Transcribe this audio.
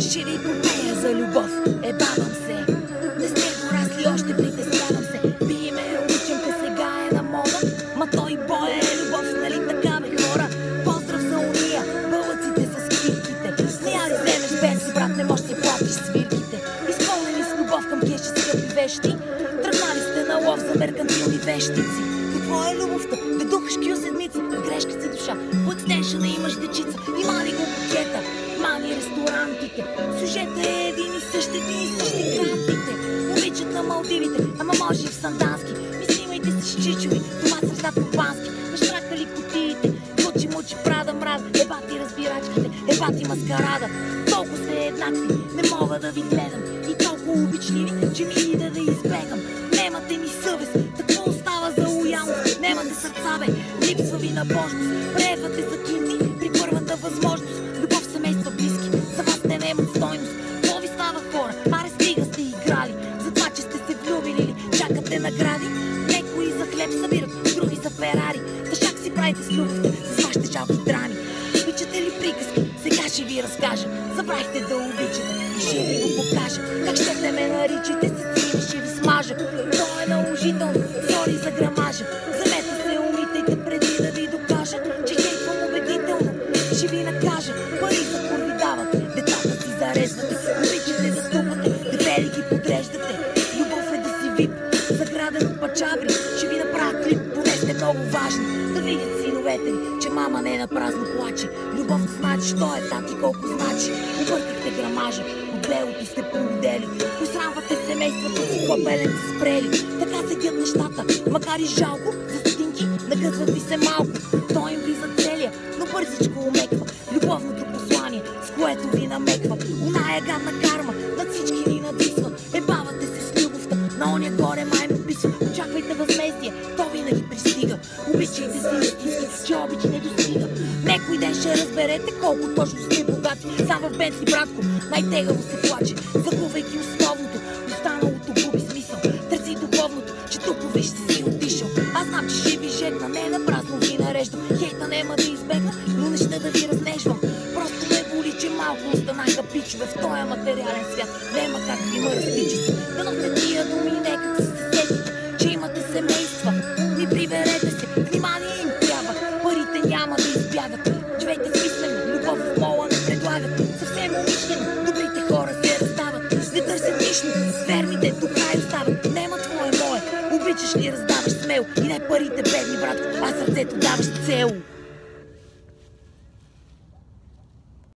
Ще ви попея за любов, бавам се. Не сте дорасли, още притеснявам се. Би ме обичам, те сега е на мода. Ма той бой е любов, нали така бе хора? Поздрав за уния, бълъците с квирките. Не я ли вземеш бензи, брат, не можеш да платиш свирките. Изпълнени с любов към кеши скъпи вещи. Тръгнали сте на лов за меркантилни вещици. Какво е любовта? Да духаш кю седмица, грешка си душа. По екстеншъна имаш дечица, има ли го букета? Мани ресторантите, сюжета е един и същи крантите. Обичат на Малдивите, ама може и в Сандански. Ми снимайте с чичови, това са ръжда по-бански. Наштракали кутиите, мучи, прада, мрада. Ебати разбирачките, ебати маскарада. Толкова сте еднакви, не мога да ви гледам. И толкова обичливи, че ми ида да избегам. Немате ми съвест, какво остава за лоялност? Немате сърца, бе, липсва ви набожност. Превате за кинти при първата възможност. Любов, семейства, близки, за вас те немат стойност. Какво ви става, хора? Аре, стига сте играли. За това, че сте се влюбили ли, чакате награди. Некои за хлеб събират, други за Ферари. Тъжак си правите с любовта, с вашите жалки драми. Обичате ли приказки? Сега ще ви разкажа. Забравихте да обичате и ще ви го покажа. Как ще те ме наричате, с цими ще ви смажа. То е наложително, сори за грамажа. Вземете се, умитайте преди да ви докажа, че хейтвам убедително. Ще ви накажа, пари за курви давате, децата си зареждате, обичате да тупате, дебели ги подреждате. Любов е да си вип, заграден от пачаври. Ще ви направя клип, поне сте много важни. Да видят синовете ви, че мама не на празно плаче. Любов значи, що е тати, колко значи. Объркахте грамажа, от белото сте полудели. Посрамвате семействата си, копеленци спрели. Така седят нещата, макар и жалко, за стотинки нагъзват ви се малко. Той им влиза целия, но бързичко умеква любовното послание, с което ви намеква. Оная гадна карма над всички ни надвисва. Ебавате се с любовта, на оня горе май ме писва. Очаквайте възмездие, то винаги пристига. Обичайте се истински, че обич не достига. Некой ден ще разберете колко точно сте богати. Сам в Бентли, братко, най-тегаво се плаче, загубвайки основното. Останалото губи смисъл. Търси духовното, че тук виж си отишъл. Аз знам, че ще ви жегна, не на празно ви нареждам. Хейта нема да избегна, но не ще да ви разнежвам. Просто ме боли, че малко останаха пичове в този материален свят. Нема как ви ме разпичате. Да носите тия думи, нека се сетите, че имате семейства. Ми приберете се, внимание им трябва. Парите няма да избягат. Живейте смислено, любов в мола не предлагат. Съвсем умишлено, добрите хора се разстават. Не търсят нищо, верните до край остават. Нема твое мое, обичаш ли раздаваш смел. И не парите бедни, братко, а сърцето даваш цел.